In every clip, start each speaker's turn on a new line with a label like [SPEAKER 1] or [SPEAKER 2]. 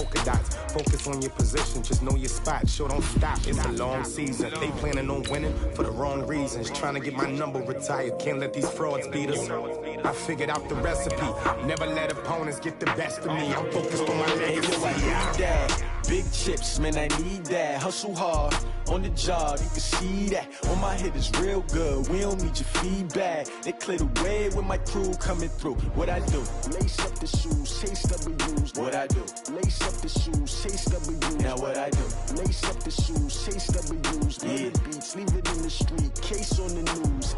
[SPEAKER 1] polka dots. Focus on your position, just know your spot. Sure, don't stop, it's a long season. They planning on winning for the wrong reasons. Trying to get my number retired, can't let these frauds beat us. I figured out the recipe, never let opponents get the best of me. I'm focused on my legacy.
[SPEAKER 2] Big chips, man, I need that. Hustle hard on the job, you can see that. On my head is real good, we don't need your feedback. They clear the way with my crew coming through. What I do? Lace up the shoes, chase W's. What I do? Lace up the shoes, chase W's. Now what I do? Lace up the shoes, chase W's. Yeah. Beats, leave it in the street, case on the news.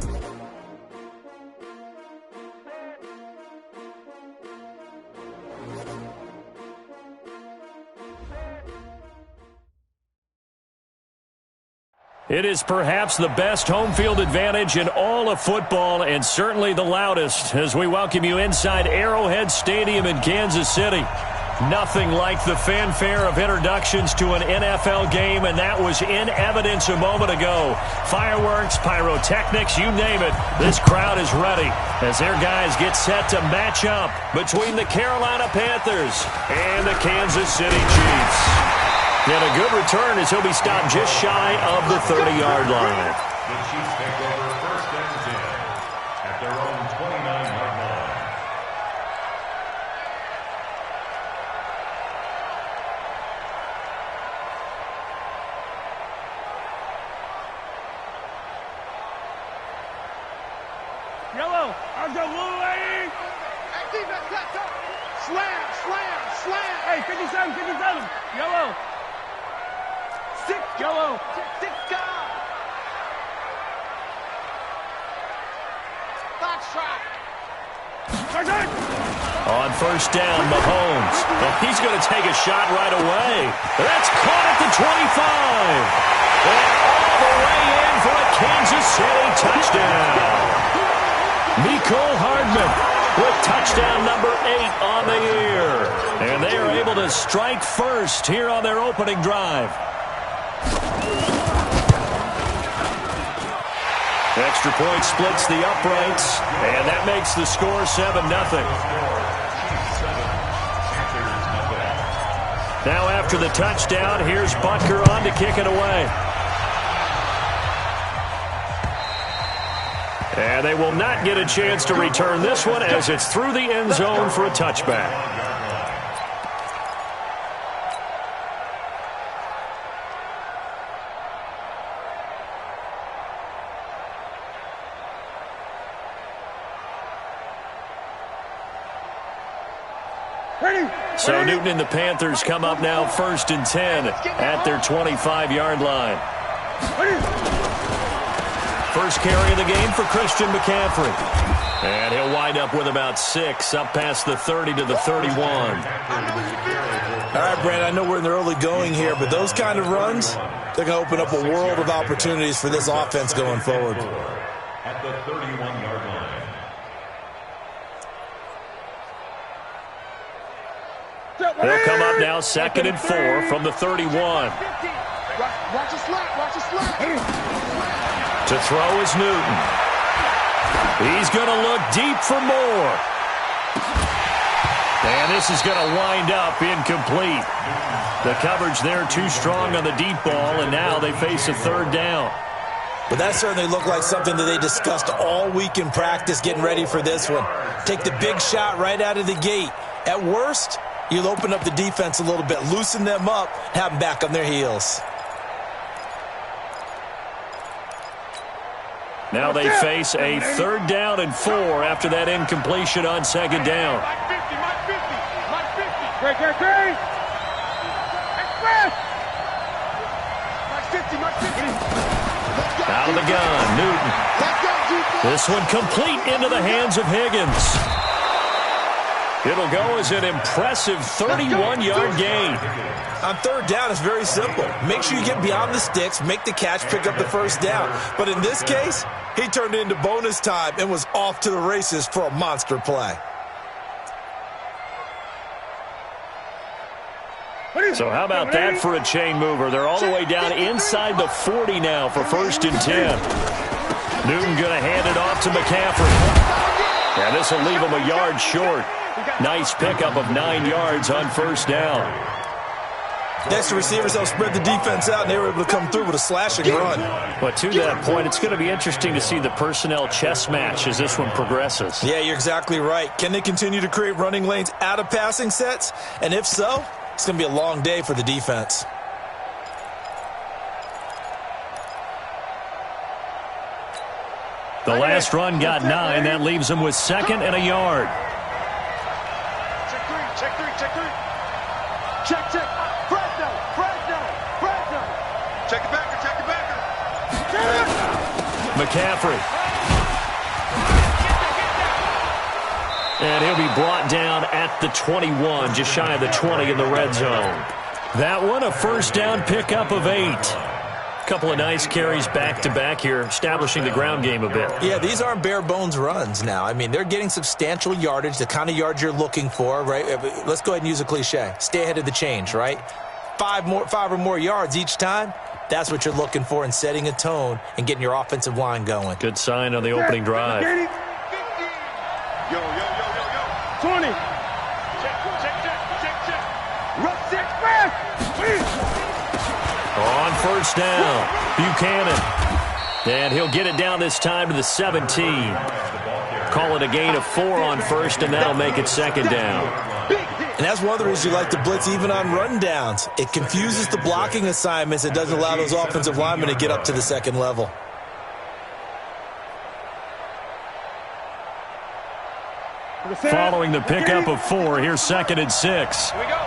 [SPEAKER 3] It is perhaps the best home field advantage in all of football, and certainly the loudest, as we welcome you inside Arrowhead Stadium in Kansas City. Nothing like the fanfare of introductions to an NFL game, and that was in evidence a moment ago. Fireworks, pyrotechnics, you name it. This crowd is ready as their guys get set to match up between the Carolina Panthers and the Kansas City Chiefs. And a good return as he'll be stopped just shy of the 30-yard line.
[SPEAKER 4] The Chiefs take over first and 10 at their own 29-yard line.
[SPEAKER 5] Yellow, I've got little lady. Hey, defense, let's go. Slam, slam, slam. Hey, 57, 57. Yellow. Yellow.
[SPEAKER 3] On first down, Mahomes. And he's going to take a shot right away. That's caught at the 25. And all the way in for a Kansas City touchdown. Mecole Hardman with touchdown number 8 on the year. And they are able to strike first here on their opening drive. Extra point splits the uprights, and that makes the score 7-0. Now after the touchdown, here's Butker on to kick it away. And they will not get a chance to return this one as it's through the end zone for a touchback. So Newton and the Panthers come up now first and 10 at their 25-yard line. First carry of the game for Christian McCaffrey. And he'll wind up with about 6 up past the 30 to the 31.
[SPEAKER 6] All right, Brad, I know we're in the early going here, but those kind of runs, they're going to open up a world of opportunities for this offense going forward.
[SPEAKER 4] At the 31-yard line.
[SPEAKER 3] They'll come up now second and 4 from the 31.
[SPEAKER 5] Watch a slap, watch a slap.
[SPEAKER 3] To throw is Newton. He's going to look deep for more. And this is going to wind up incomplete. The coverage there too strong on the deep ball, and now they face a third down.
[SPEAKER 6] But that certainly looked like something that they discussed all week in practice getting ready for this one. Take the big shot right out of the gate. At worst, you'll open up the defense a little bit, loosen them up, have them back on their heels.
[SPEAKER 3] Now they face a third down and 4 after that incompletion on second down.
[SPEAKER 5] Mike 50, Mike 50. Mike 50. Great, great, great. Express. Mike 50, Mike 50.
[SPEAKER 3] Out of the gun, Newton. This one complete into the hands of Higgins. It'll go as an impressive 31-yard gain.
[SPEAKER 6] On third down, it's very simple. Make sure you get beyond the sticks, make the catch, pick up the first down. But in this case, he turned into bonus time and was off to the races for a monster play.
[SPEAKER 3] So how about that for a chain mover? They're all the way down inside the 40 now for first and 10. Newton going to hand it off to McCaffrey. And this will leave him a yard short. Nice pickup of 9 yards on first down.
[SPEAKER 6] Next, the receivers helped spread the defense out, and they were able to come through with a slashing run.
[SPEAKER 3] But to that point, it's going to be interesting to see the personnel chess match as this one progresses.
[SPEAKER 6] Yeah, you're exactly right. Can they continue to create running lanes out of passing sets? And if so, it's going to be a long day for the defense.
[SPEAKER 3] The last run got 9. That leaves them with 2nd and a yard.
[SPEAKER 5] Check three, check three, check three. Check, check. Fresno. Check it backer, check it backer.
[SPEAKER 3] McCaffrey. And he'll be brought down at the 21, just shy of the 20 in the red zone. That one, a first down pickup of 8. Couple of nice carries back-to-back here, establishing the ground game a bit.
[SPEAKER 6] Yeah, these aren't bare-bones runs now. I mean, they're getting substantial yardage, the kind of yards you're looking for, right? Let's go ahead and use a cliche. Stay ahead of the change, right? 5 or more yards each time. That's what you're looking for in setting a tone and getting your offensive line going.
[SPEAKER 3] Good sign on the opening drive.
[SPEAKER 5] 20. Check. Rush 6, fast.
[SPEAKER 3] On first down, Buchanan. And he'll get it down this time to the 17. Call it a gain of 4 on first, and that'll make it 2nd down.
[SPEAKER 6] And that's one of the reasons you like to blitz even on rundowns. It confuses the blocking assignments. It doesn't allow those offensive linemen to get up to the second level.
[SPEAKER 3] Following the pickup of 4, here's 2nd and 6.
[SPEAKER 5] Here we go.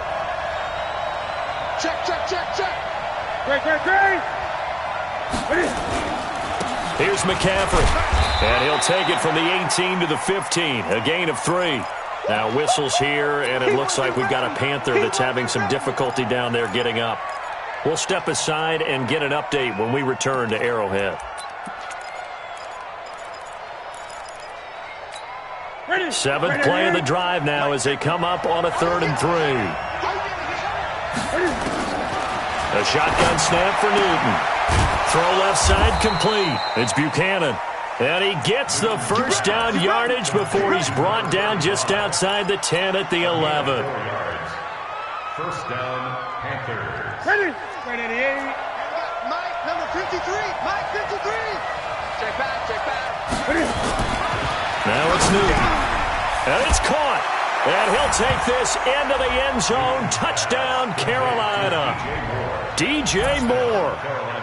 [SPEAKER 5] Check. Great.
[SPEAKER 3] Here's McCaffrey. And he'll take it from the 18 to the 15, a gain of 3. Now whistles here, and it looks like we've got a Panther that's having some difficulty down there getting up. We'll step aside and get an update when we return to Arrowhead. Seventh play of the drive now as they come up on a 3rd and 3. A shotgun snap for Newton. Throw left side complete. It's Buchanan. And he gets the first down yardage before he's brought down just outside the 10 at the 11.
[SPEAKER 4] First down, Panthers.
[SPEAKER 5] Ready, 88. Mike, number 53. Mike, 53. Check back.
[SPEAKER 3] Now it's Newton. And it's caught. And he'll take this into the end zone. Touchdown, Carolina. DJ Moore.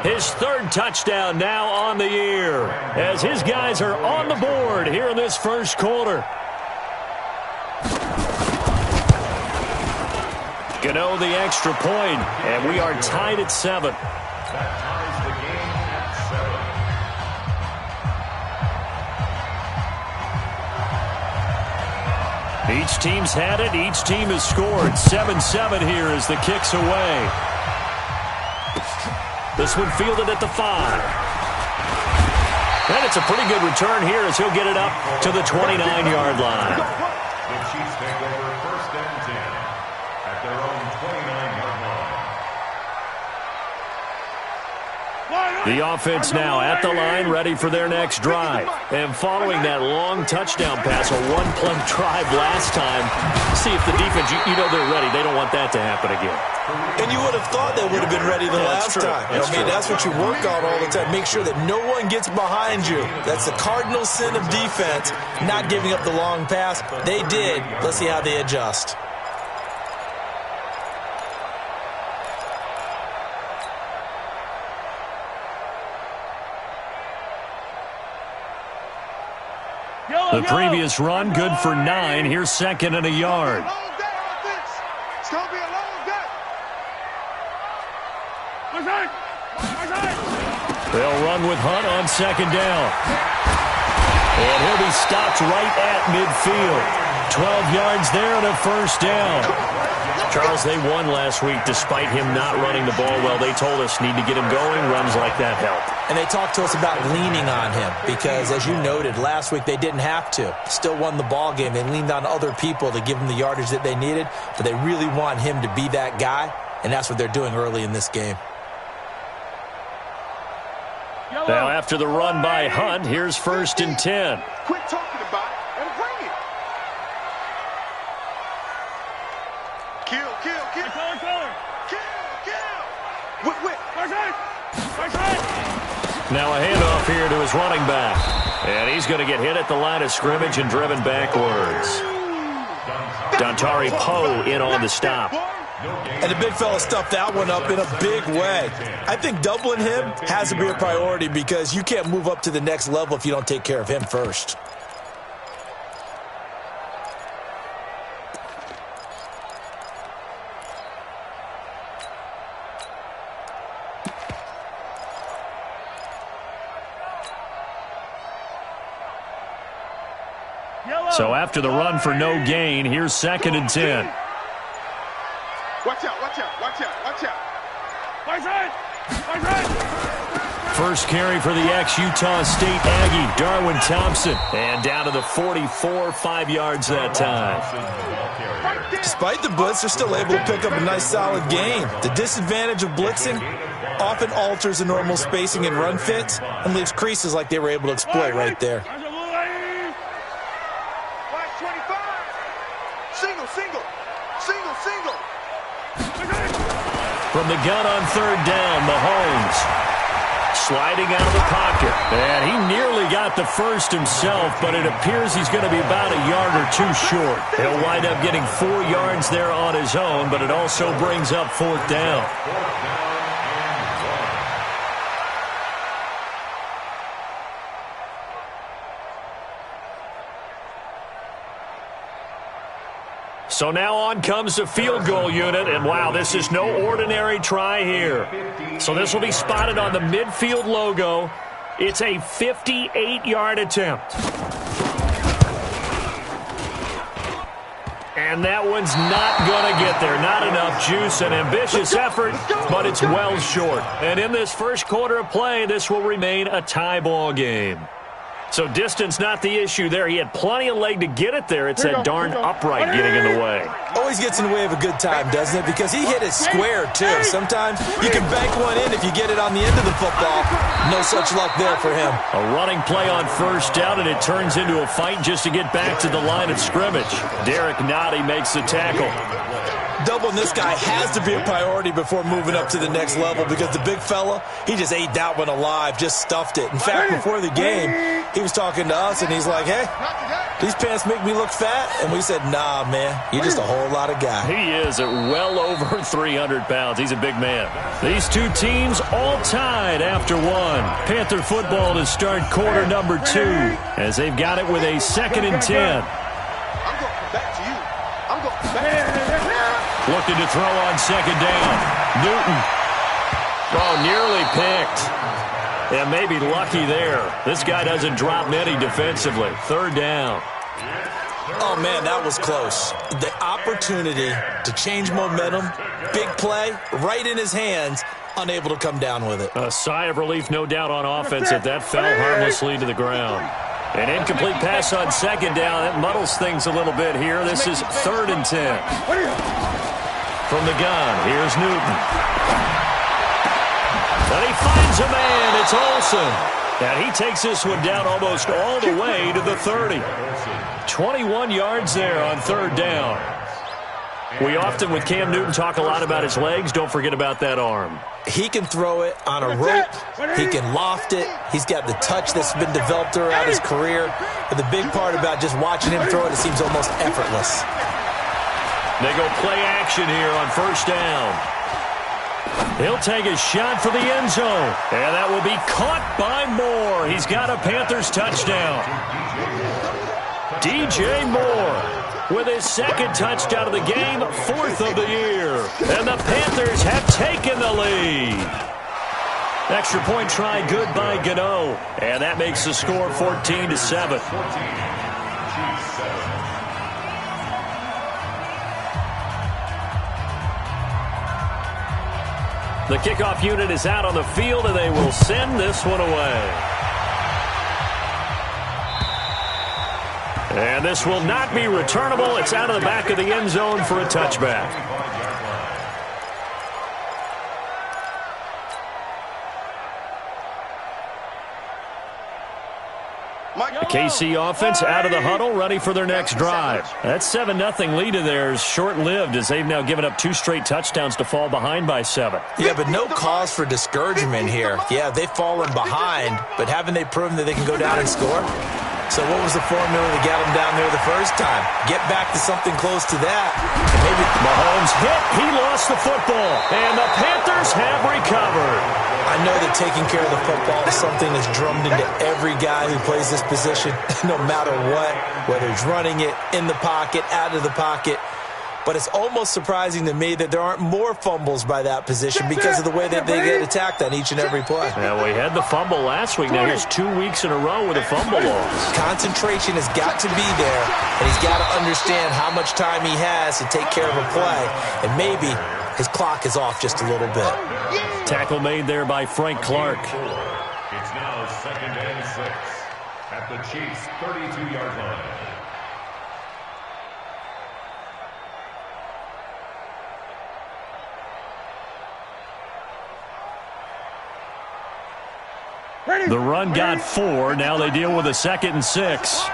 [SPEAKER 3] His 3rd touchdown now on the year as his guys are on the board here in this first quarter. Gano the extra point, and we are tied at 7.
[SPEAKER 4] That ties the game at 7.
[SPEAKER 3] Each team's had it. Each team has scored. 7-7 here as the kick's away. This one fielded at the 5. And it's a pretty good return here as he'll get it up to the 29-yard line.
[SPEAKER 4] The Chiefs take over 1st and 10 at their own 29-yard line.
[SPEAKER 3] The offense now at the line, ready for their next drive. And following that long touchdown pass, a one-play drive last time, see if the defense, you know they're ready. They don't want that to happen again.
[SPEAKER 6] And you would have thought they would have been ready the last time. That's what you work on all the time. Make sure that no one gets behind you. That's the cardinal sin of defense, not giving up the long pass. They did. Let's see how they adjust.
[SPEAKER 3] The previous run, good for 9. Here's 2nd and a yard.
[SPEAKER 5] It's going to be a long day.
[SPEAKER 3] They'll run with Hunt on 2nd down. And he'll be stopped right at midfield. 12 yards there and a first down. Charles, they won last week despite him not running the ball well. They told us need to get him going. Runs like that help.
[SPEAKER 6] And they talked to us about leaning on him because, as you noted, last week they didn't have to. Still won the ball game. They leaned on other people to give them the yardage that they needed, but they really want him to be that guy, and that's what they're doing early in this game.
[SPEAKER 3] Now after the run by Hunt, here's 1st and 10.
[SPEAKER 5] Quit talking about it and bring it. Kill.
[SPEAKER 3] Now a handoff here to his running back. And he's going to get hit at the line of scrimmage and driven backwards. Dontari Poe in on the stop.
[SPEAKER 6] And the big fella stuffed that one up in a big way. I think doubling him has to be a priority because you can't move up to the next level if you don't take care of him first.
[SPEAKER 3] So after the run for no gain, here's 2nd and 10.
[SPEAKER 5] Watch out, watch out, watch out, watch out. My side! My side!
[SPEAKER 3] First carry for the ex-Utah State Aggie, Darwin Thompson. And down to the 44, 5 yards that time.
[SPEAKER 6] Despite the blitz, they're still able to pick up a nice solid gain. The disadvantage of blitzing often alters the normal spacing and run fits and leaves creases like they were able to exploit right there.
[SPEAKER 3] From the gun on 3rd down, Mahomes sliding out of the pocket. And he nearly got the first himself, but it appears he's going to be about a yard or two short. He'll wind up getting 4 yards there on his own, but it also brings up 4th down. So now on comes the field goal unit, and wow, this is no ordinary try here. So this will be spotted on the midfield logo. It's a 58-yard attempt. And that one's not going to get there. Not enough juice, an ambitious effort, but it's well short. And in this first quarter of play, this will remain a tie ball game. So distance not the issue there. He had plenty of leg to get it there. It's that darn upright getting in the way.
[SPEAKER 6] Always gets in the way of a good time, doesn't it? Because he hit it square, too. Sometimes you can bank one in if you get it on the end of the football. No such luck there for him.
[SPEAKER 3] A running play on 1st down, and it turns into a fight just to get back to the line of scrimmage. Derek Nottie makes the tackle.
[SPEAKER 6] Doubling this guy has to be a priority before moving up to the next level because the big fella, he just ate that one alive, just stuffed it. In fact, before the game, he was talking to us, and he's like, hey, these pants make me look fat? And we said, nah, man, you're just a whole lot of guy.
[SPEAKER 3] He is at well over 300 pounds. He's a big man. These two teams all tied after one. Panther football to start quarter number 2 as they've got it with a 2nd and 10.
[SPEAKER 5] I'm going back to you. I'm going back to you.
[SPEAKER 3] Looking to throw on 2nd down. Newton. Oh, nearly picked. And maybe lucky there. This guy doesn't drop many defensively. 3rd down.
[SPEAKER 6] Oh, man, that was close. The opportunity to change momentum, big play, right in his hands, unable to come down with it.
[SPEAKER 3] A sigh of relief, no doubt, on offense that fell harmlessly to the ground. An incomplete pass on 2nd down. That muddles things a little bit here. This is 3rd and 10. From the gun, here's Newton. And he finds a man. It's Olsen. And he takes this one down almost all the way to the 30. 21 yards there on 3rd down. We often, with Cam Newton, talk a lot about his legs. Don't forget about that arm.
[SPEAKER 6] He can throw it on a rope. He can loft it. He's got the touch that's been developed throughout his career. But the big part about just watching him throw it, it seems almost effortless.
[SPEAKER 3] They go play action here on 1st down. He'll take a shot for the end zone. And that will be caught by Moore. He's got a Panthers touchdown. DJ Moore with his 2nd touchdown of the game, 4th of the year. And the Panthers have taken the lead. Extra point try good by Gano. And that makes the score 14-7. The kickoff unit is out on the field, and they will send this one away. And this will not be returnable. It's out of the back of the end zone for a touchback. The KC offense out of the huddle, ready for their next drive. That 7-0 lead of theirs short-lived as they've now given up 2 straight touchdowns to fall behind by 7.
[SPEAKER 6] Yeah, but no cause for discouragement here. Yeah, they've fallen behind, but haven't they proven that they can go down and score? So what was the formula that got them down there the first time? Get back to something close to that. And maybe
[SPEAKER 3] Mahomes hit. He lost the football. And the Panthers have recovered.
[SPEAKER 6] I know that taking care of the football is something that's drummed into every guy who plays this position, no matter what, whether it's running it, in the pocket, out of the pocket. But it's almost surprising to me that there aren't more fumbles by that position because of the way that they get attacked on each and every play.
[SPEAKER 3] Yeah, we had the fumble last week. Now here's 2 weeks in a row with a fumble loss.
[SPEAKER 6] Concentration has got to be there, and he's got to understand how much time he has to take care of a play, and maybe his clock is off just a little bit.
[SPEAKER 3] Tackle made there by Frank Clark.
[SPEAKER 4] It's now 2nd and 6 at the Chiefs' 32-yard line.
[SPEAKER 3] The run got 4. Now they deal with a 2nd and 6.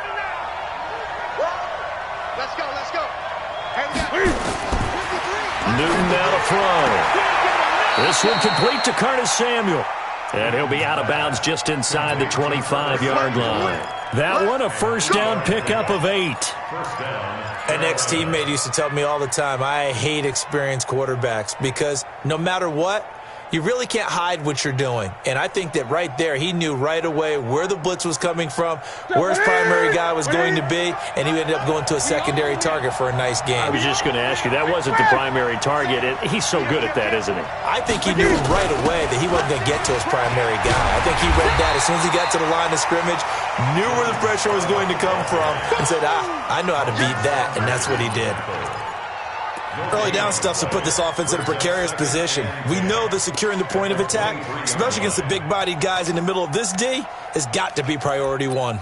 [SPEAKER 5] Let's go, let's go.
[SPEAKER 3] Newton now to throw. This one complete to Curtis Samuel. And he'll be out of bounds just inside the 25-yard line. That one a first down pickup of 8.
[SPEAKER 6] An ex-teammate used to tell me all the time, I hate experienced quarterbacks because no matter what, you really can't hide what you're doing. And I think that right there, he knew right away where the blitz was coming from, where his primary guy was going to be, and he ended up going to a secondary target for a nice game.
[SPEAKER 3] I was just going to ask you, that wasn't the primary target. He's so good at that, isn't he?
[SPEAKER 6] I think he knew right away that he wasn't going to get to his primary guy. I think he read that as soon as he got to the line of scrimmage, knew where the pressure was going to come from, and said, I know how to beat that, and that's what he did. Early down stuff's to put this offense in a precarious position. We know that securing the point of attack, especially against the big-bodied guys in the middle of this D, has got to be priority 1.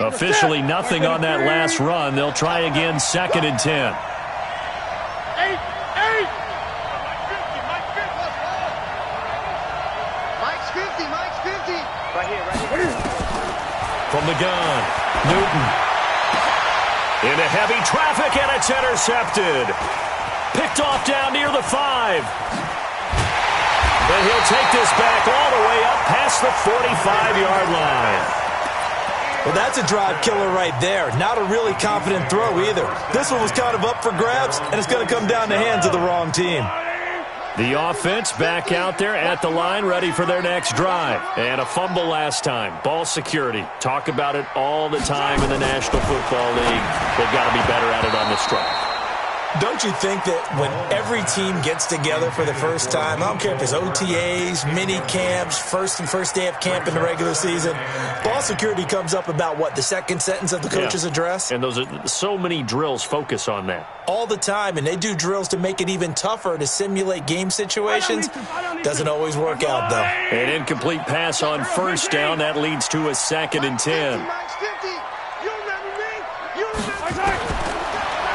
[SPEAKER 3] Officially nothing on that last run. They'll try again 2nd and 10.
[SPEAKER 5] 8. Mike's 50. Right here.
[SPEAKER 3] From the gun, Newton. Into heavy traffic, and it's intercepted. Picked off down near the 5. But he'll take this back all the way up past the 45-yard line.
[SPEAKER 6] Well, that's a drive killer right there. Not a really confident throw either. This one was kind of up for grabs, and it's going to come down the hands of the wrong team.
[SPEAKER 3] The offense back out there at the line, ready for their next drive. And a fumble last time. Ball security. Talk about it all the time in the National Football League. They've got to be better at it on this drive.
[SPEAKER 6] Don't you think that when every team gets together for the first time, I don't care if it's OTAs, mini camps, first day of camp in the regular season, ball security comes up about what, the second sentence of the coach's address?
[SPEAKER 3] And those are so many drills focus on that.
[SPEAKER 6] All the time, and they do drills to make it even tougher to simulate game situations. Doesn't always work out, though.
[SPEAKER 3] An incomplete pass on first down. That leads to a 2nd and 10.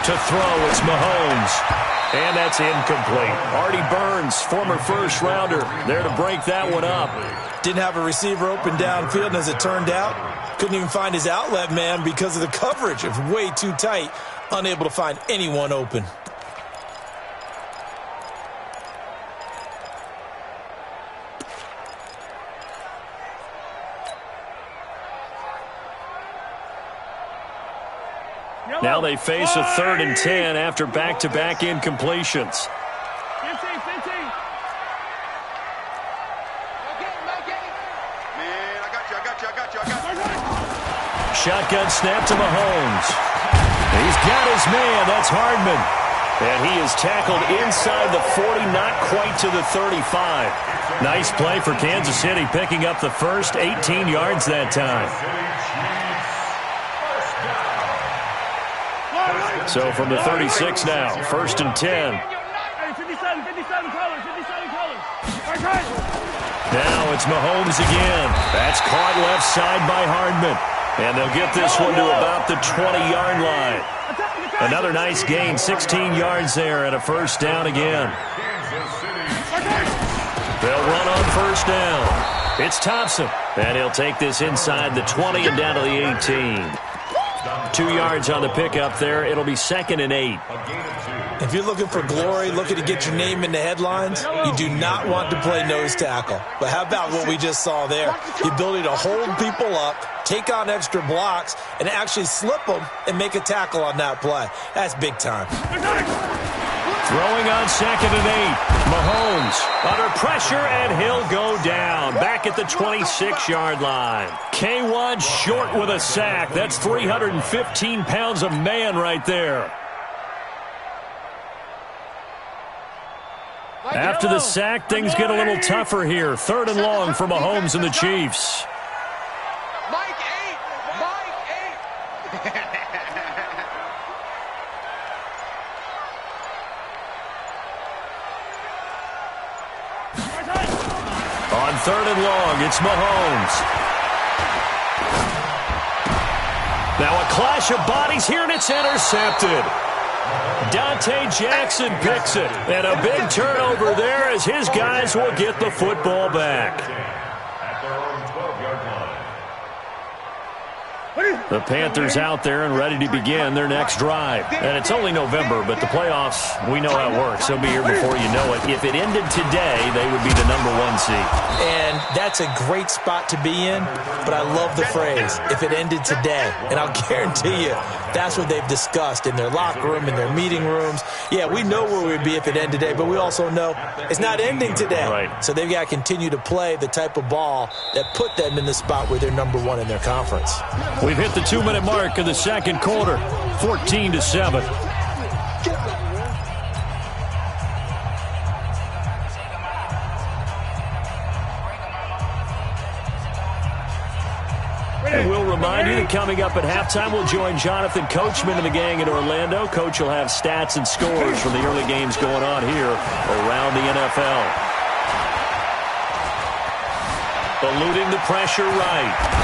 [SPEAKER 3] To throw, it's Mahomes. And that's incomplete. Artie Burns, former first-rounder, there to break that one up.
[SPEAKER 6] Didn't have a receiver open downfield, and as it turned out, couldn't even find his outlet man because of the coverage. It was way too tight, unable to find anyone open.
[SPEAKER 3] Now they face a 3rd and 10 after back-to-back incompletions.
[SPEAKER 5] 15. Man, I got you.
[SPEAKER 3] Shotgun snap to Mahomes. He's got his man. That's Hardman. And he is tackled inside the 40, not quite to the 35. Nice play for Kansas City, picking up the first 18 yards that time. So from the 36 now, 1st and 10.
[SPEAKER 5] Hey, 57 colors.
[SPEAKER 3] Now it's Mahomes again. That's caught left side by Hardman. And they'll get this one to about the 20-yard line. Another nice gain, 16 yards there, and a first down again. They'll run on first down. It's Thompson, and he'll take this inside the 20 and down to the 18. 2 yards on the pickup there. It'll be 2nd and 8.
[SPEAKER 6] If you're looking for glory, looking to get your name in the headlines, you do not want to play nose tackle. But how about what we just saw there? The ability to hold people up, take on extra blocks, and actually slip them and make a tackle on that play. That's big time.
[SPEAKER 3] Throwing on 2nd and 8. Mahomes under pressure, and he'll go down. Back at the 26-yard line. K1 short with a sack. That's 315 pounds of man right there. After the sack, things get a little tougher here. 3rd and long for Mahomes and the Chiefs.
[SPEAKER 5] Mike 8.
[SPEAKER 3] On 3rd and long, it's Mahomes. Now a clash of bodies here, and it's intercepted. Dante Jackson picks it, and a big turnover there as his guys will get the football back.
[SPEAKER 4] At their own 12-yard line.
[SPEAKER 3] The Panthers out there and ready to begin their next drive. And it's only November, but the playoffs, we know how it works. They'll be here before you know it. If it ended today, they would be the #1 seed.
[SPEAKER 6] And that's a great spot to be in, but I love the phrase, if it ended today. And I'll guarantee you, that's what they've discussed in their locker room, in their meeting rooms. Yeah, we know where we'd be if it ended today, but we also know it's not ending today.
[SPEAKER 3] Right.
[SPEAKER 6] So they've got to continue to play the type of ball that put them in the spot where they're #1 in their conference.
[SPEAKER 3] We've hit the 2-minute mark of the second quarter, 14-7. And we'll remind you that coming up at halftime, we'll join Jonathan Coachman and the gang in Orlando. Coach will have stats and scores from the early games going on here around the NFL. Eluding the pressure right.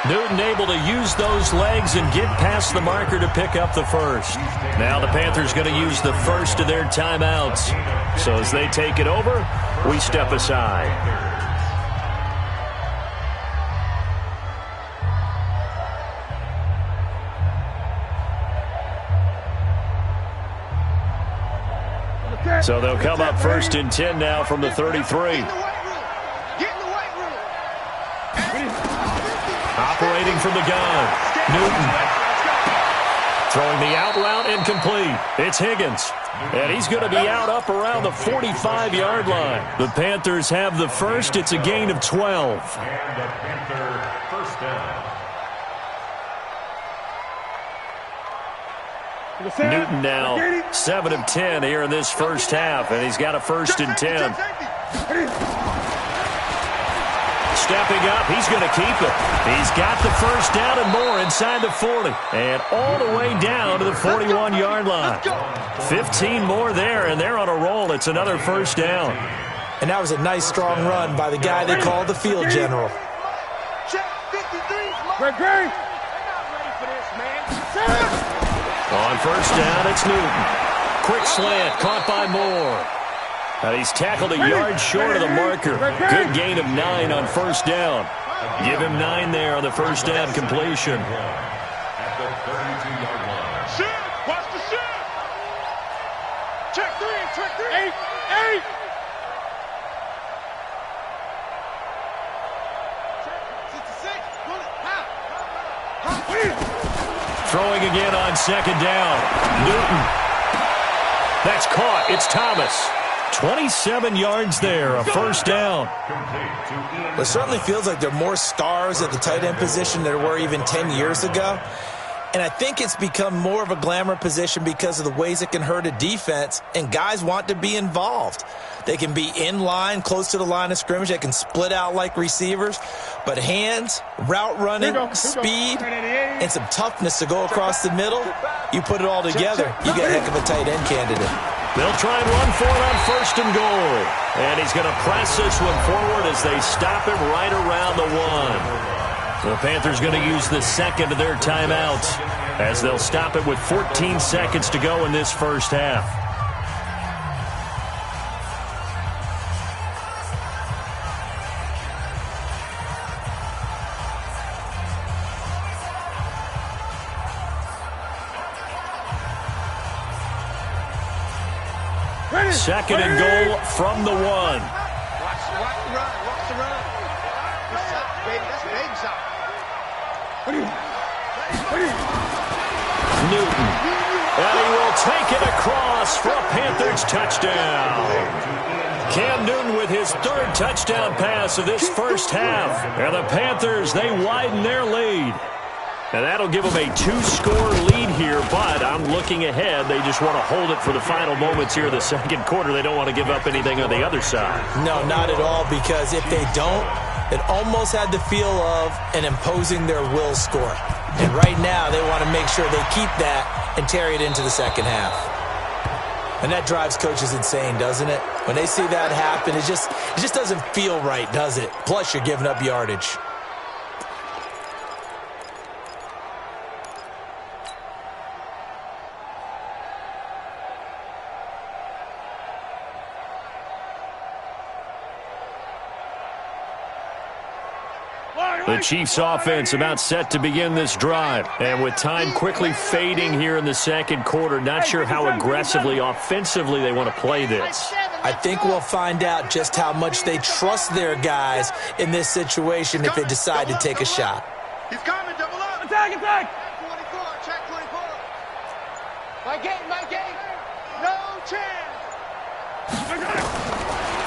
[SPEAKER 3] Newton able to use those legs and get past the marker to pick up the first. Now the Panthers going to use the first of their timeouts. So as they take it over, we step aside. So they'll come up 1st and 10 now from the 33. Operating from the gun. Newton. Throwing the out route incomplete. It's Higgins. And he's going to be out up around the 45-yard line. The Panthers have the first. It's a gain of 12.
[SPEAKER 4] And the Panther first down.
[SPEAKER 3] Newton now 7 of 10 here in this first half, and he's got a 1st and 10. Stepping up, he's going to keep it. He's got the first down and more inside the 40, and all the way down to the 41-yard line. 15 more there, and they're on a roll. It's another first down.
[SPEAKER 6] And that was a nice, strong run by the guy they call the field general.
[SPEAKER 3] On first down, it's Newton. Quick slant, caught by Moore. And he's tackled a yard short of the marker. Good gain of 9 on first down. Give him 9 there on the first down completion.
[SPEAKER 4] At the 32-yard line.
[SPEAKER 5] Shoot! Watch the shoot! Check 3, check 3. 8.
[SPEAKER 3] Throwing again on second down. Newton. That's caught. It's Thomas. 27 yards there, a first down.
[SPEAKER 6] It certainly feels like there are more stars at the tight end position than there were even 10 years ago. And I think it's become more of a glamour position because of the ways it can hurt a defense, and guys want to be involved. They can be in line, close to the line of scrimmage. They can split out like receivers. But hands, route running, speed, and some toughness to go across the middle, you put it all together, you get a heck of a tight end candidate.
[SPEAKER 3] They'll try and run for it on first and goal. And he's going to press this one forward as they stop him right around the 1. The Panthers going to use the second of their timeouts as they'll stop it with 14 seconds to go in this first half. Second and goal from the 1.
[SPEAKER 5] Watch the run. Watch the run. Good shot, baby. That's a baby shot.
[SPEAKER 3] Newton. And he will take it across for a Panthers touchdown. Cam Newton with his 3rd touchdown pass of this first half. And the Panthers, they widen their lead. And that'll give them a 2-score lead here, but I'm looking ahead. They just want to hold it for the final moments here in the second quarter. They don't want to give up anything on the other side.
[SPEAKER 6] No, not at all, because if they don't, it almost had the feel of an imposing their will score. And right now, they want to make sure they keep that and carry it into the second half. And that drives coaches insane, doesn't it? When they see that happen, it just doesn't feel right, does it? Plus, you're giving up yardage.
[SPEAKER 3] The Chiefs offense about set to begin this drive. And with time quickly fading here in the second quarter, not sure how aggressively, offensively they want to play this.
[SPEAKER 6] I think we'll find out just how much they trust their guys in this situation if they decide to take a shot.
[SPEAKER 5] He's coming, double up. Attack, attack. 24, check 24. My game. No chance.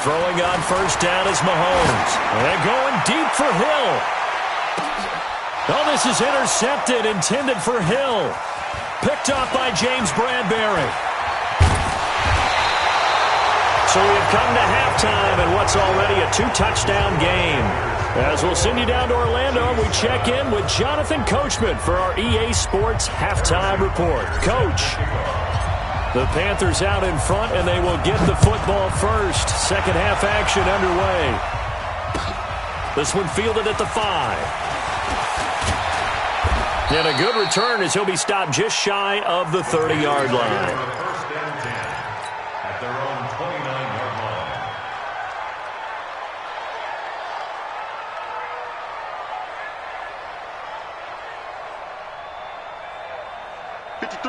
[SPEAKER 3] Throwing on first down is Mahomes. They're going deep for Hill. Oh, this is intercepted, intended for Hill. Picked off by James Bradbury. So we have come to halftime in what's already a 2-touchdown game. As we'll send you down to Orlando, we check in with Jonathan Coachman for our EA Sports Halftime Report. Coach, the Panthers out in front, and they will get the football first. Second half action underway. This one fielded at the 5. And a good return as he'll be stopped just shy of the 30-yard line.
[SPEAKER 4] First and 10 at their own 29-yard line.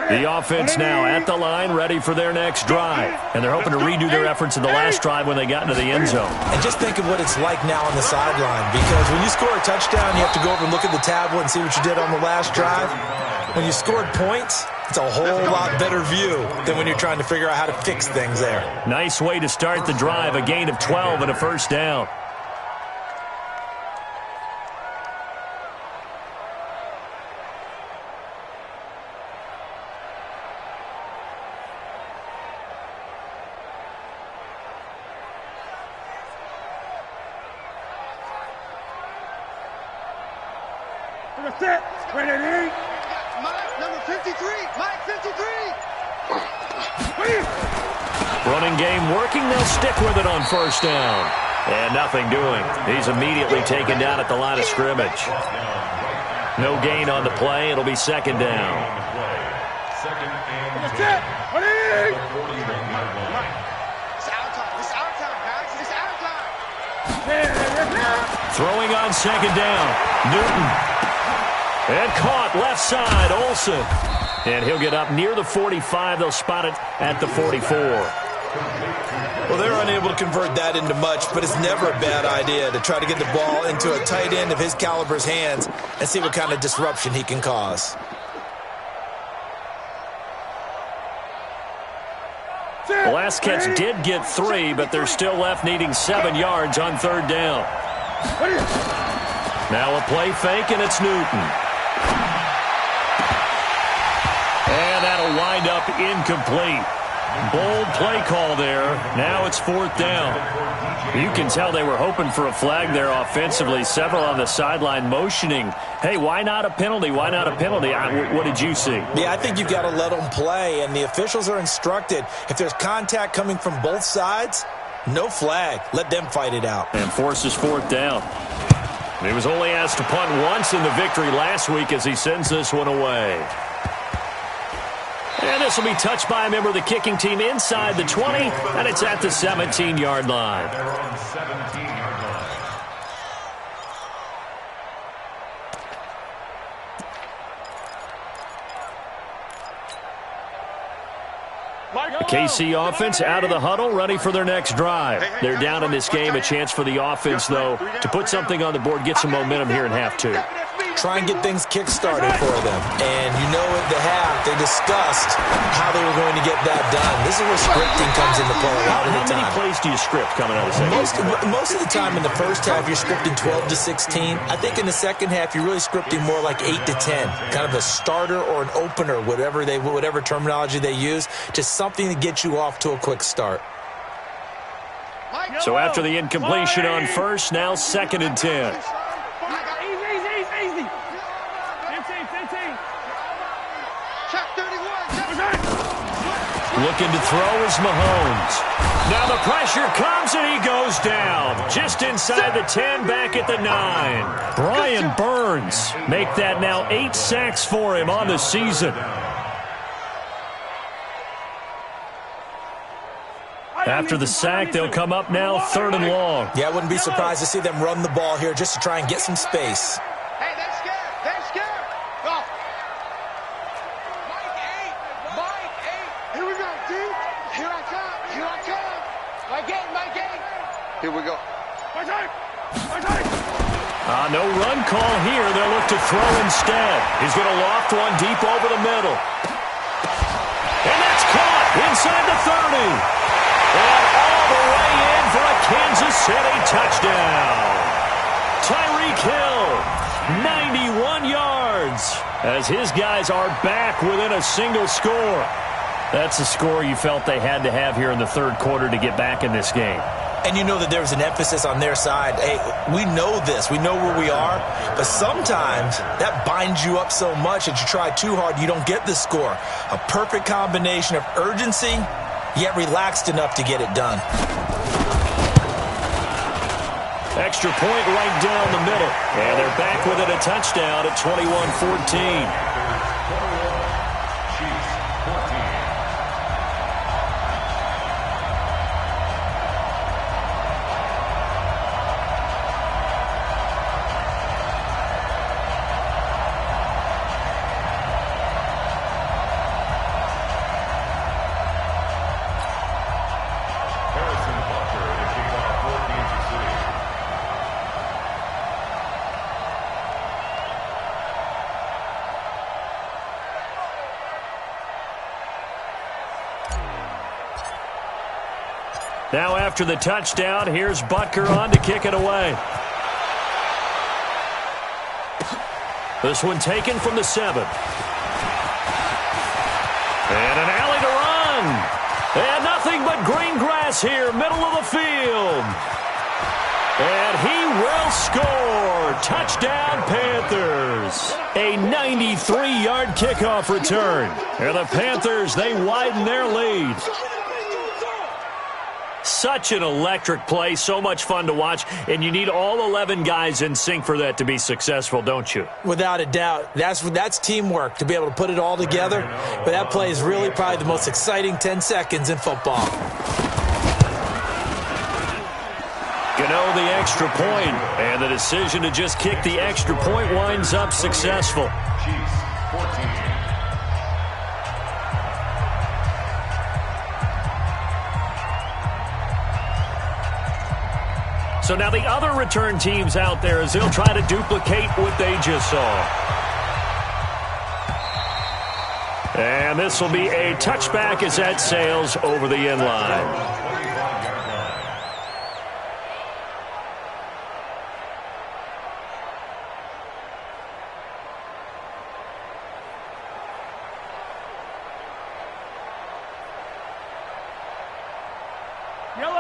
[SPEAKER 3] The offense now at the line, ready for their next drive. And they're hoping to redo their efforts in the last drive when they got into the end zone.
[SPEAKER 6] And just think of what it's like now on the sideline, because when you score a touchdown, you have to go over and look at the tablet and see what you did on the last drive. When you scored points, it's a whole lot better view than when you're trying to figure out how to fix things there.
[SPEAKER 3] Nice way to start the drive, a gain of 12 and a first down.
[SPEAKER 5] Set. Ready. Mike, number 53. Mike, 53.
[SPEAKER 3] Running game working. They'll stick with it on first down. And nothing doing. He's immediately taken down at the line of scrimmage. No gain on the play. It'll be second down.
[SPEAKER 4] Second and 10.
[SPEAKER 5] Set. Ready.
[SPEAKER 4] It's our time.
[SPEAKER 5] It's our time, guys. It's our time.
[SPEAKER 3] Throwing on second down. Newton. And caught left side, Olsen. And he'll get up near the 45. They'll spot it at the 44.
[SPEAKER 6] Well, they're unable to convert that into much, but it's never a bad idea to try to get the ball into a tight end of his caliber's hands and see what kind of disruption he can cause.
[SPEAKER 3] The last catch did get 3, but they're still left needing 7 yards on third down. Now a play fake, and it's Newton. And that'll wind up incomplete. Bold play call there. Now it's fourth down. You can tell they were hoping for a flag there offensively. Several on the sideline motioning, hey, why not a penalty? Why not a penalty? What did you see?
[SPEAKER 6] Yeah, I think you've got to let them play, and the officials are instructed. If there's contact coming from both sides, no flag. Let them fight it out.
[SPEAKER 3] And forces fourth down. He was only asked to punt once in the victory last week as he sends this one away. And this will be touched by a member of the kicking team inside the 20, and it's at the 17-yard line.
[SPEAKER 4] They're on 17-yard line.
[SPEAKER 5] Michael.
[SPEAKER 3] KC offense out of the huddle, ready for their next drive. They're down in this game. A chance for the offense, though, to put something on the board, get some momentum here in half two.
[SPEAKER 6] Try and get things kick-started for them. And you know at the half, they discussed how they were going to get that done. This is where scripting comes into play a lot of the time.
[SPEAKER 3] How many plays do you script coming out of the second?
[SPEAKER 6] Most of the time in the first half, you're scripting 12 to 16. I think in the second half, you're really scripting more like 8 to 10. Kind of a starter or an opener, whatever terminology they use, just something to get you off to a quick start.
[SPEAKER 3] So after the incompletion on first, now 2nd and 10.
[SPEAKER 5] Easy. 15. Check 31.
[SPEAKER 3] Looking to throw is Mahomes. Now the pressure comes and he goes down. Just inside the 10, back at the 9. Brian Burns make that now 8 sacks for him on the season. After the sack, they'll come up now 3rd and long.
[SPEAKER 6] Yeah, I wouldn't be surprised to see them run the ball here just to try and get some space.
[SPEAKER 5] Hey, they're scared. Go. Mike 8. Here we go, D. Here I come. Mike 8. Here we go. My time.
[SPEAKER 3] No run call here. They'll look to throw instead. He's going to loft one deep over the middle. And that's caught inside the 30. And all the way in for a Kansas City touchdown. Tyreek Hill, 91 yards, as his guys are back within a single score. That's the score you felt they had to have here in the third quarter to get back in this game.
[SPEAKER 6] And you know that there was an emphasis on their side. Hey, we know this. We know where we are. But sometimes that binds you up so much that you try too hard, you don't get the score. A perfect combination of urgency, yet relaxed enough to get it done.
[SPEAKER 3] Extra point right down the middle. And they're back with it, a touchdown at 21-14. Now after the touchdown, here's Butker on to kick it away. This one taken from the 7. And an alley to run. And nothing but green grass here, middle of the field. And he will score. Touchdown, Panthers. A 93-yard kickoff return. And the Panthers, they widen their lead. Such an electric play, so much fun to watch, and you need all 11 guys in sync for that to be successful, don't you?
[SPEAKER 6] Without a doubt. That's teamwork, to be able to put it all together. But that play is really probably the most exciting 10 seconds in football.
[SPEAKER 3] Gano the extra point, and the decision to just kick the extra point winds up successful.
[SPEAKER 4] Chiefs, 14.
[SPEAKER 3] So now the other return teams out there as they'll try to duplicate what they just saw. And this will be a touchback as that sails over the end line.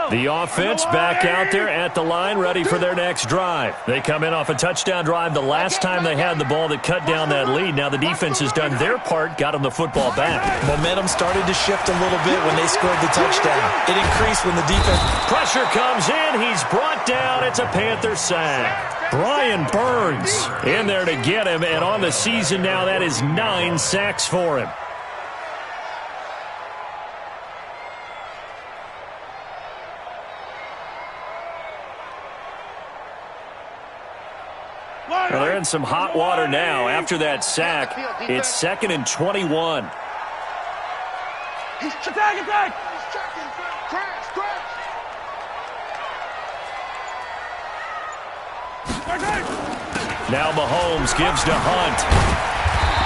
[SPEAKER 3] The offense back out there at the line, ready for their next drive. They come in off a touchdown drive the last time they had the ball that cut down that lead. Now the defense has done their part, got them the football back.
[SPEAKER 6] Momentum started to shift a little bit when they scored the touchdown. It increased when the defense...
[SPEAKER 3] Pressure comes in. He's brought down. It's a Panther sack. Brian Burns in there to get him, and on the season now, that is 9 sacks for him. Well, they're in some hot water now. After that sack, it's 2nd and 21.
[SPEAKER 5] Attack!
[SPEAKER 7] He's checking. Crash.
[SPEAKER 3] Now Mahomes gives to Hunt.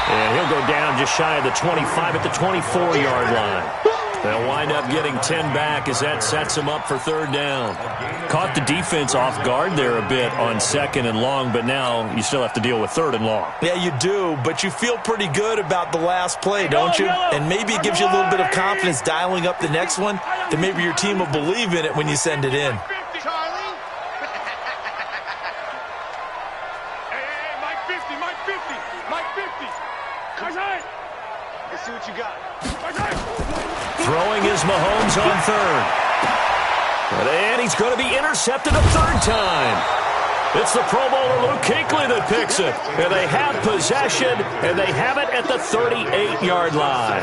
[SPEAKER 3] And he'll go down just shy of the 25 at the 24-yard line. They'll wind up getting 10 back as that sets them up for third down. Caught the defense off guard there a bit on second and long, but now you still have to deal with third and long.
[SPEAKER 6] Yeah, you do, but you feel pretty good about the last play, don't you? And maybe it gives you a little bit of confidence dialing up the next one, that maybe your team will believe in it when you send it in.
[SPEAKER 7] Charlie.
[SPEAKER 5] Hey, Mike 50. Let's see what you got.
[SPEAKER 3] Throwing is Mahomes on third. And he's going to be intercepted a third time. It's the Pro Bowler Luke Kuechly that picks it. And they have possession, and they have it at the 38-yard line.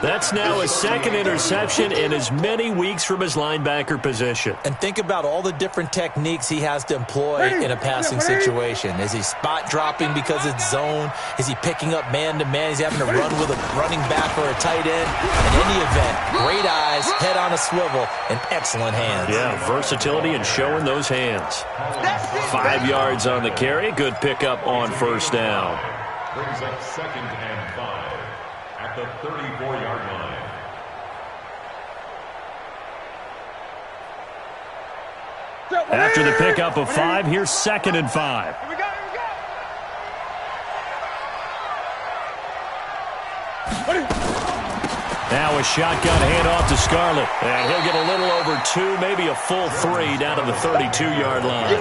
[SPEAKER 3] That's now his second interception in as many weeks from his linebacker position.
[SPEAKER 6] And think about all the different techniques he has to employ in a passing situation. Is he spot dropping because it's zone? Is he picking up man-to-man? He's having to run with a running back or a tight end. In any event, great eyes, head on a swivel, and excellent hands.
[SPEAKER 3] Yeah, versatility and showing those hands. 5 yards on the carry. Good pickup on first down.
[SPEAKER 4] Brings up 2nd and 5 at the 34-yard line.
[SPEAKER 3] After the pickup of 5, here's 2nd and 5.
[SPEAKER 5] Here we go.
[SPEAKER 3] Now a shotgun handoff to Scarlett. And he'll get a little over 2, maybe a full 3 down to the 32-yard line.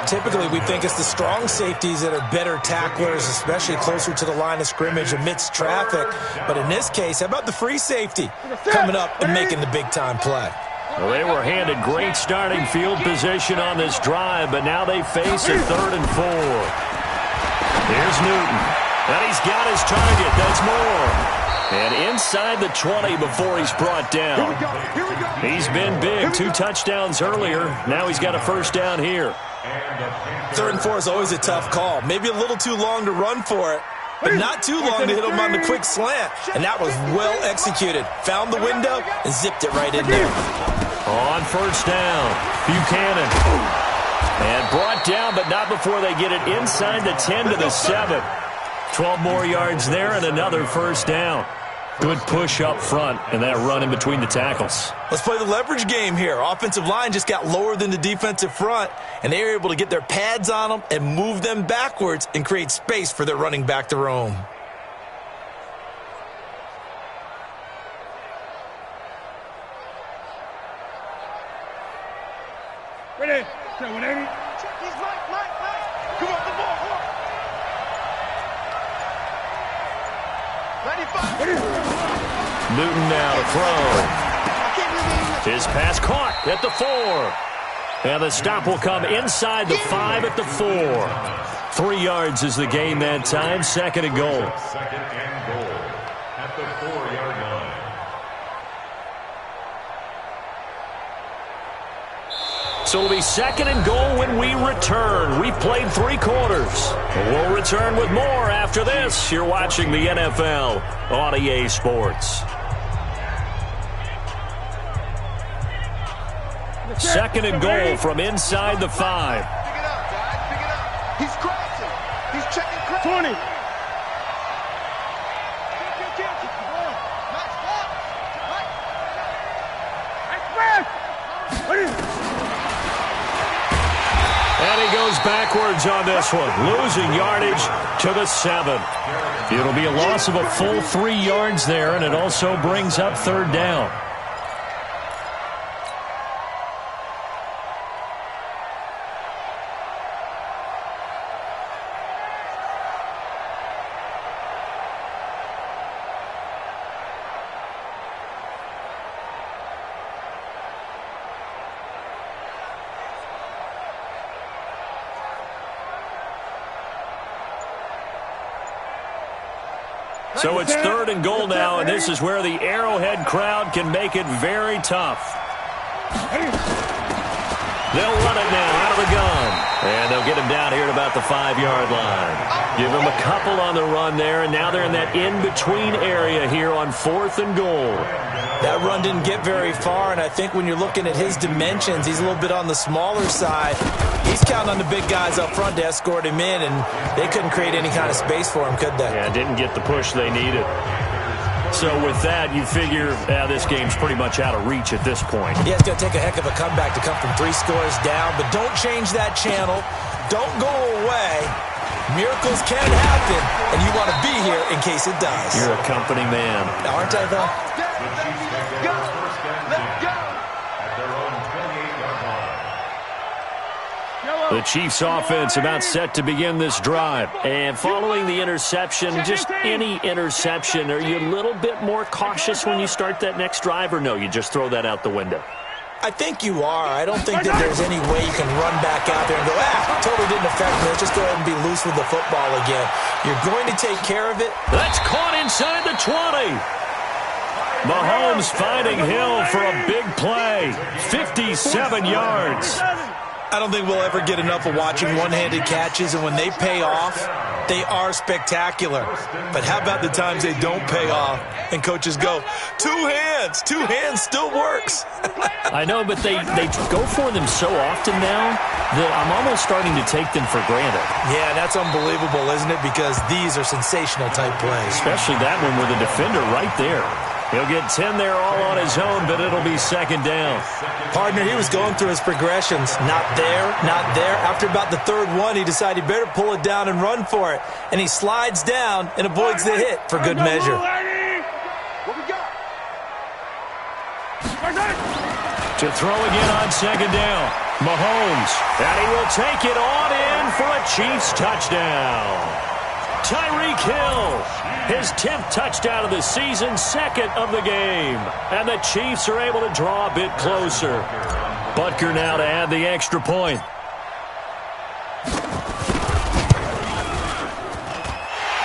[SPEAKER 6] Typically, we think it's the strong safeties that are better tacklers, especially closer to the line of scrimmage amidst traffic. But in this case, how about the free safety coming up and making the big-time play?
[SPEAKER 3] Well, they were handed great starting field position on this drive, but now they face a 3rd and 4. Here's Newton. And he's got his target. That's Moore. And inside the 20 before he's brought down. He's been big. 2 touchdowns earlier. Now he's got a first down here.
[SPEAKER 6] 3rd and 4 is always a tough call. Maybe a little too long to run for it, but not too long to hit him on the quick slant. And that was well executed. Found the window and zipped it right in there.
[SPEAKER 3] On first down, Buchanan. And brought down, but not before they get it inside the 10 to the 7. 12 more yards there and another first down. Good push up front and that run in between the tackles.
[SPEAKER 6] Let's play the leverage game here. Offensive line just got lower than the defensive front, and they were able to get their pads on them and move them backwards and create space for their running back to roam.
[SPEAKER 5] Ready? 180.
[SPEAKER 7] He's Mike. Come on, the ball. 95.
[SPEAKER 3] Newton now to throw. His pass caught at the 4. And the stop will come inside the 5 at the 4. 3 yards is the gain that time. 2nd and goal.
[SPEAKER 4] 2nd and goal at the 4-yard line.
[SPEAKER 3] So it'll be 2nd and goal when we return. We've played 3 quarters. We'll return with more after this. You're watching the NFL on EA Sports. 2nd and goal from inside the 5.
[SPEAKER 7] Pick it up, guys. Pick it up. He's crashing. He's checking crash.
[SPEAKER 5] 20.
[SPEAKER 3] And he goes backwards on this one, losing yardage to the 7. It'll be a loss of a full 3 yards there, and it also brings up 3rd down. So it's 3rd and goal now, and this is where the Arrowhead crowd can make it very tough. They'll run it now out of the gun. And they'll get him down here at about the 5-yard line. Give him a couple on the run there, and now they're in that in-between area here on 4th and goal.
[SPEAKER 6] That run didn't get very far, and I think when you're looking at his dimensions, he's a little bit on the smaller side. He's counting on the big guys up front to escort him in, and they couldn't create any kind of space for him, could they?
[SPEAKER 3] Yeah, didn't get the push they needed. So with that, you figure this game's pretty much out of reach at this point.
[SPEAKER 6] Yeah, it's going to take a heck of a comeback to come from 3 scores down, but don't change that channel. Don't go away. Miracles can happen, and you want to be here in case it does.
[SPEAKER 3] You're a company man.
[SPEAKER 6] Aren't I, though?
[SPEAKER 3] The Chiefs offense about set to begin this drive. And following the interception, just any interception, are you a little bit more cautious when you start that next drive, or no, you just throw that out the window?
[SPEAKER 6] I think you are. I don't think that there's any way you can run back out there and go, totally didn't affect me. Let's just go ahead and be loose with the football again. You're going to take care of it.
[SPEAKER 3] That's caught inside the 20. Mahomes finding Hill for a big play. 57 yards.
[SPEAKER 6] I don't think we'll ever get enough of watching one-handed catches, and when they pay off, they are spectacular. But how about the times they don't pay off, and coaches go, two hands still works.
[SPEAKER 3] I know, but they go for them so often now that I'm almost starting to take them for granted.
[SPEAKER 6] Yeah, that's unbelievable, isn't it? Because these are sensational-type plays.
[SPEAKER 3] Especially that one with a defender right there. He'll get 10 there all on his own, but it'll be 2nd down.
[SPEAKER 6] Partner, he was going through his progressions. Not there, not there. After about the 3rd one, he decided he better pull it down and run for it. And he slides down and avoids the hit for good measure.
[SPEAKER 7] What we got?
[SPEAKER 3] To throw again on 2nd down. Mahomes. And he will take it on in for a Chiefs touchdown. Tyreek Hill, his 10th touchdown of the season, 2nd of the game. And the Chiefs are able to draw a bit closer. Butker now to add the extra point.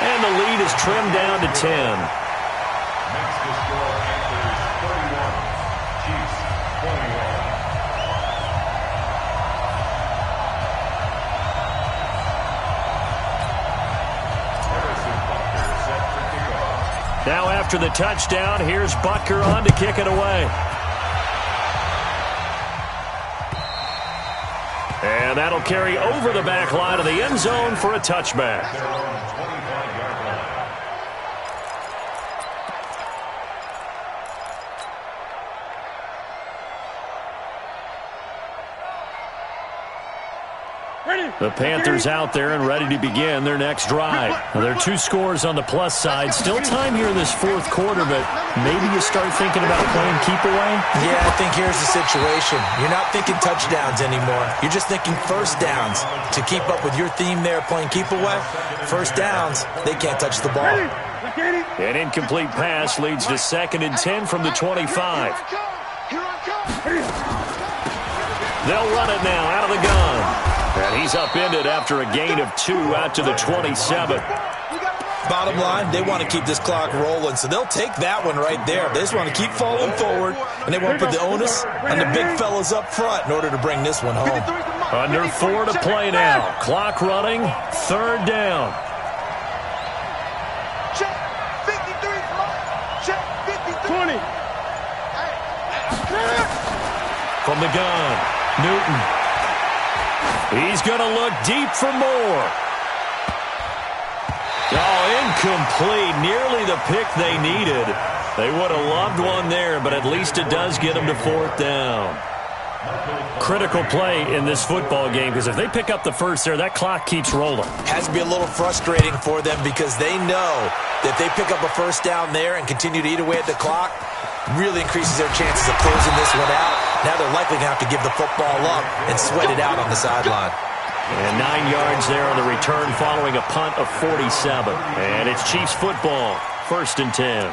[SPEAKER 3] And the lead is trimmed down to 10.
[SPEAKER 4] Next to score, Panthers 31, Chiefs 21.
[SPEAKER 3] Now after the touchdown, here's Butker on to kick it away. And that'll carry over the back line of the end zone for a touchback.
[SPEAKER 4] Their own 25-yard line.
[SPEAKER 3] The Panthers out there and ready to begin their next drive. Now, there are 2 scores on the plus side. Still time here in this 4th quarter, but maybe you start thinking about playing keep away?
[SPEAKER 6] Yeah, I think here's the situation. You're not thinking touchdowns anymore. You're just thinking first downs. To keep up with your theme there, playing keep away, first downs, they can't touch the ball.
[SPEAKER 3] An incomplete pass leads to 2nd and 10 from the 25. They'll run it now out of the gun. And he's upended after a gain of 2 out to the 27.
[SPEAKER 6] Bottom line, they want to keep this clock rolling, so they'll take that one right there. They just want to keep falling forward, and they want to put the onus on the big fellas up front in order to bring this one home.
[SPEAKER 3] Under 4 to play now. Clock running, 3rd down.
[SPEAKER 7] Check 53. Check 53.
[SPEAKER 5] 20.
[SPEAKER 3] From the gun, Newton. He's going to look deep for more. Oh, incomplete. Nearly the pick they needed. They would have loved one there, but at least it does get them to 4th down. Critical play in this football game, because if they pick up the first there, that clock keeps rolling.
[SPEAKER 6] Has to be a little frustrating for them because they know that if they pick up a first down there and continue to eat away at the clock, really increases their chances of closing this one out. Now they're likely going to have to give the football up and sweat it out on the sideline.
[SPEAKER 3] And 9 yards there on the return following a punt of 47. And it's Chiefs football, 1st and 10.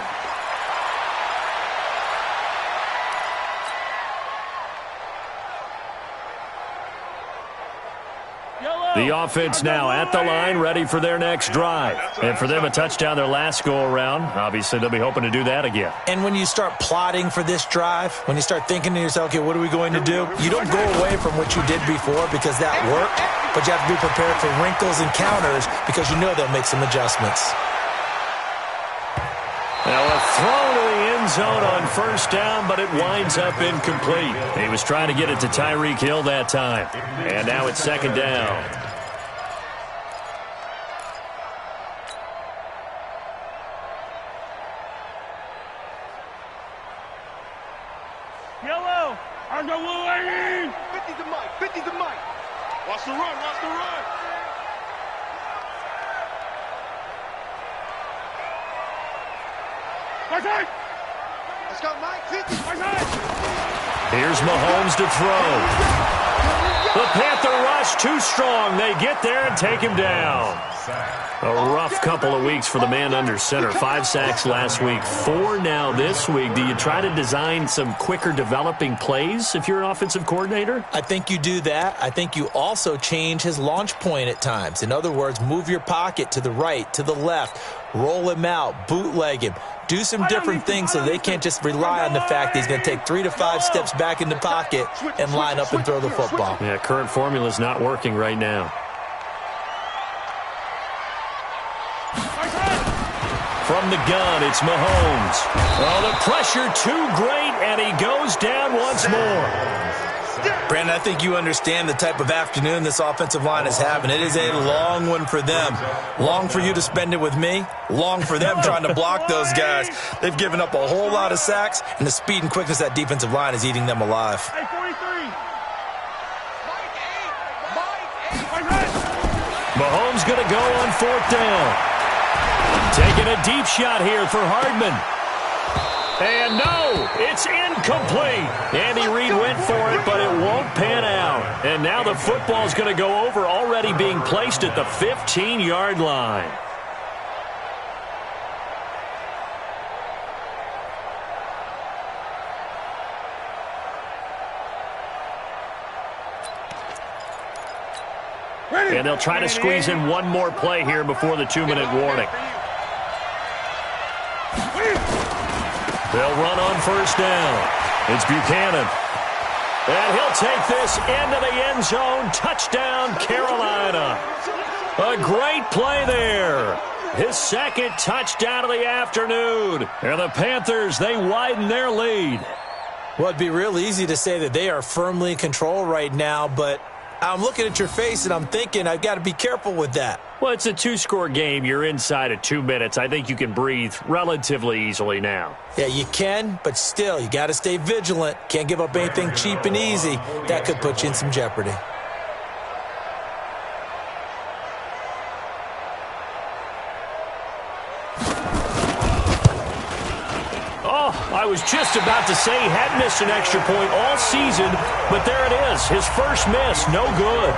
[SPEAKER 5] Yellow.
[SPEAKER 3] The offense now at the line, ready for their next drive. And for them, a touchdown their last go-around. Obviously, they'll be hoping to do that again.
[SPEAKER 6] And when you start plotting for this drive, when you start thinking to yourself, okay, what are we going to do? You don't go away from what you did before because that worked, but you have to be prepared for wrinkles and counters because you know they'll make some adjustments.
[SPEAKER 3] Now a throw to the end zone on first down, but it winds up incomplete. He was trying to get it to Tyreek Hill that time. And now it's second down.
[SPEAKER 5] Yellow, I go blue 80.
[SPEAKER 7] 50's the mic, 50's the mic.
[SPEAKER 5] Watch the run, watch the run.
[SPEAKER 7] Let's go, Mike. 50.
[SPEAKER 3] Here's Mahomes to throw. The Panther rush too strong. They get there and take him down. A rough couple of weeks for the man under center. 5 sacks last week, 4 now this week. Do you try to design some quicker developing plays if you're an offensive coordinator?
[SPEAKER 6] I think you do that. I think you also change his launch point at times. In other words, move your pocket to the right, to the left, roll him out, bootleg him. Do some different things so they can't just rely on the fact that he's going to take 3 to 5 steps back in the pocket and line up and throw the football.
[SPEAKER 3] Yeah, current formula is not working right now. From the gun, it's Mahomes. Oh, the pressure too great, and he goes down once more.
[SPEAKER 6] Brandon, I think you understand the type of afternoon this offensive line is having. It is a long one for them. Long for you to spend it with me. Long for them trying to block those guys. They've given up a whole lot of sacks, and the speed and quickness of that defensive line is eating them alive.
[SPEAKER 5] Hey, 43.
[SPEAKER 3] Mahomes going to go on 4th down. Taking a deep shot here for Hardman. And no, it's incomplete. Andy Reid went for it, but it won't pan out. And now the football's going to go over, already being placed at the 15-yard line. And they'll try to squeeze in one more play here before the 2-minute warning. They'll run on first down. It's Buchanan. And he'll take this into the end zone. Touchdown, Carolina. A great play there. His second touchdown of the afternoon. And the Panthers, they widen their lead.
[SPEAKER 6] Well, it'd be real easy to say that they are firmly in control right now, but I'm looking at your face and I'm thinking I've got to be careful with that.
[SPEAKER 3] Well, it's a 2-score game. You're inside of 2 minutes. I think you can breathe relatively easily now.
[SPEAKER 6] Yeah, you can, but still, you got to stay vigilant. Can't give up anything cheap and easy. That could put you in some jeopardy.
[SPEAKER 3] Oh, I was just about to say he hadn't missed an extra point all season, but there it is. His first miss, no good.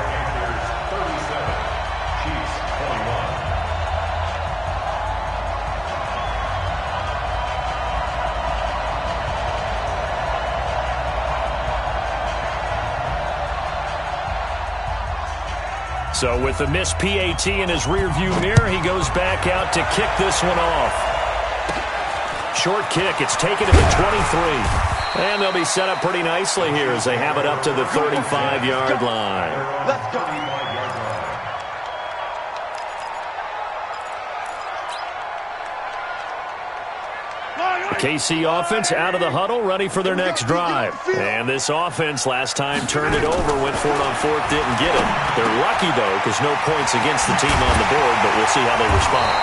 [SPEAKER 3] So with the missed PAT in his rearview mirror, he goes back out to kick this one off. Short kick. It's taken to the 23. And they'll be set up pretty nicely here as they have it up to the 35-yard line.
[SPEAKER 7] Let's go.
[SPEAKER 3] KC offense out of the huddle, ready for their next drive. And this offense last time turned it over, went for it on 4th, didn't get it. They're lucky, though, because no points against the team on the board, but we'll see how they respond.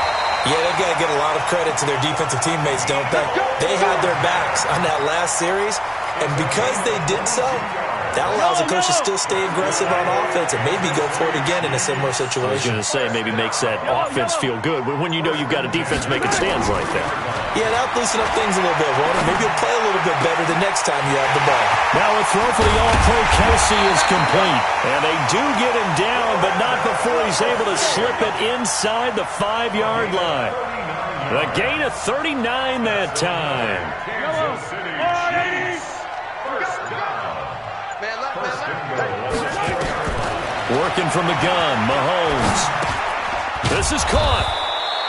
[SPEAKER 6] Yeah, they've got to get a lot of credit to their defensive teammates, don't they? They had their backs on that last series, and because they did so, that allows the coach to still stay aggressive on offense and maybe go for it again in a similar situation.
[SPEAKER 3] I was going to say, maybe makes that offense feel good when you know you've got a defense making stands like that.
[SPEAKER 6] Yeah, that'll loosen up things a little bit, won't it? Maybe you'll play a little bit better the next time you have the ball.
[SPEAKER 3] Now a throw for the All-Pro Kelsey is complete. And they do get him down, but not before he's able to slip it inside the 5-yard line. A gain of 39 that time. Looking from the gun, Mahomes. This is caught.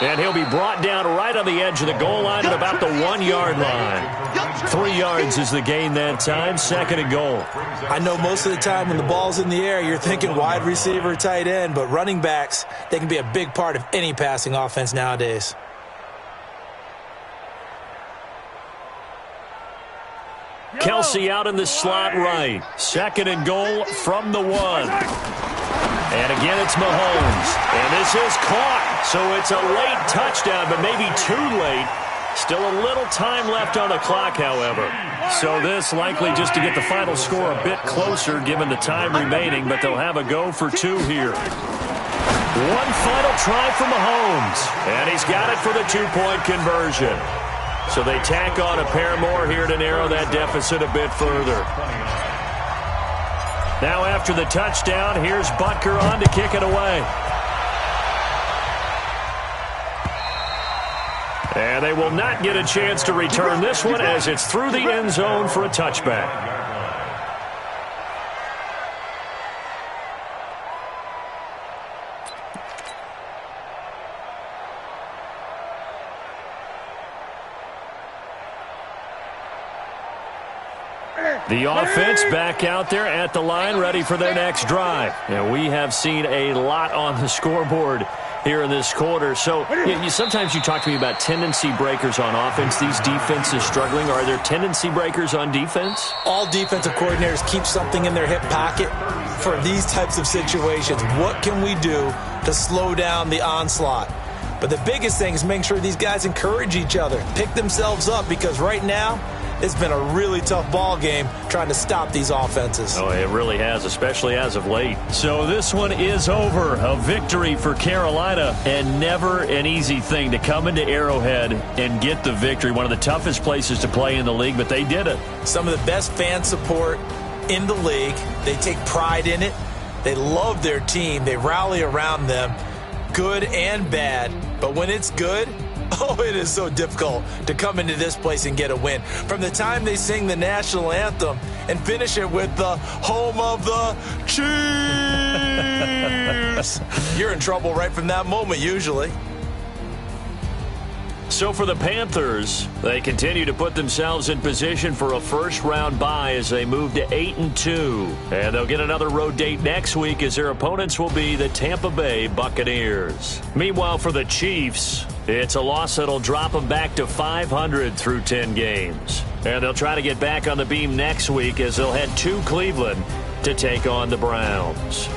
[SPEAKER 3] And he'll be brought down right on the edge of the goal line at about the 1-yard line. 3 yards is the gain that time, 2nd and goal.
[SPEAKER 6] I know most of the time when the ball's in the air, you're thinking wide receiver, tight end, but running backs, they can be a big part of any passing offense nowadays.
[SPEAKER 3] Kelsey out in the slot right. 2nd and goal from the 1. And again, it's Mahomes. And this is caught. So it's a late touchdown, but maybe too late. Still a little time left on the clock, however. So this likely just to get the final score a bit closer given the time remaining, but they'll have a go for 2 here. One final try for Mahomes. And he's got it for the 2-point conversion. So they tack on a pair more here to narrow that deficit a bit further. Now after the touchdown, here's Butker on to kick it away. And they will not get a chance to return this one as it's through the end zone for a touchback. The offense back out there at the line, ready for their next drive. And we have seen a lot on the scoreboard here in this quarter. So sometimes you talk to me about tendency breakers on offense. These defenses struggling. Are there tendency breakers on defense?
[SPEAKER 6] All defensive coordinators keep something in their hip pocket for these types of situations. What can we do to slow down the onslaught? But the biggest thing is making sure these guys encourage each other, pick themselves up, because right now it's been a really tough ball game trying to stop these offenses.
[SPEAKER 3] Oh, it really has, especially as of late. So this one is over. A victory for Carolina, and never an easy thing to come into Arrowhead and get the victory. One of the toughest places to play in the league, but they did it.
[SPEAKER 6] Some of the best fan support in the league. They take pride in it. They love their team. They rally around them, good and bad. But when it's good, oh, it is so difficult to come into this place and get a win. From the time they sing the national anthem and finish it with the home of the Chiefs, you're in trouble right from that moment usually.
[SPEAKER 3] So for the Panthers, they continue to put themselves in position for a first-round bye as they move to 8-2. And they'll get another road date next week as their opponents will be the Tampa Bay Buccaneers. Meanwhile, for the Chiefs, it's a loss that'll drop them back to 500 through 10 games. And they'll try to get back on the beam next week as they'll head to Cleveland to take on the Browns.